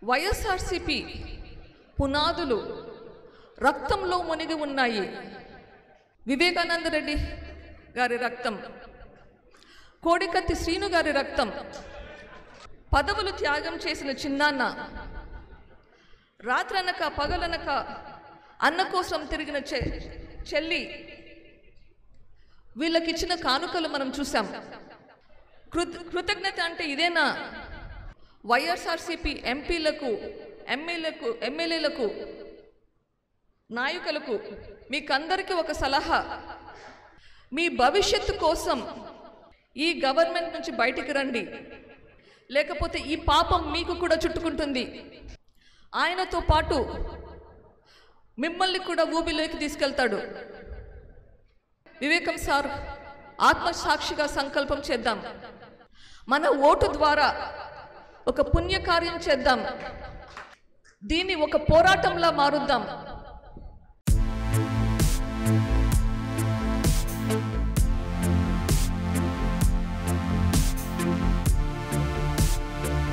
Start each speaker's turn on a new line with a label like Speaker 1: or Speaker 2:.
Speaker 1: వైఎస్ఆర్సీపీ పునాదులు రక్తంలో మునిగి ఉన్నాయి. వివేకానంద రెడ్డి గారి రక్తం, కోడికత్తి శ్రీను గారి రక్తం, పదవులు త్యాగం చేసిన చిన్నాన్న, రాత్రనక పగలనక అన్న కోసం తిరిగిన చెల్లి, వీళ్ళకిచ్చిన కానుకలు మనం చూసాం. కృతజ్ఞత అంటే ఇదేనా? వైఎస్ఆర్సీపీ ఎంపీలకు, ఎమ్మెల్యేలకు, నాయకులకు మీకందరికీ ఒక సలహా, మీ భవిష్యత్తు కోసం ఈ గవర్నమెంట్ నుంచి బయటికి రండి, లేకపోతే ఈ పాపం మీకు కూడా చుట్టుకుంటుంది. ఆయనతో పాటు మిమ్మల్ని కూడా ఊబిలోకి తీసుకెళ్తాడు. వివేకం సార్, ఆత్మసాక్షిగా సంకల్పం చేద్దాం. మన ఓటు ద్వారా ఒక పుణ్యకార్యం చేద్దాం. దీన్ని ఒక పోరాటంలా మారుద్దాం.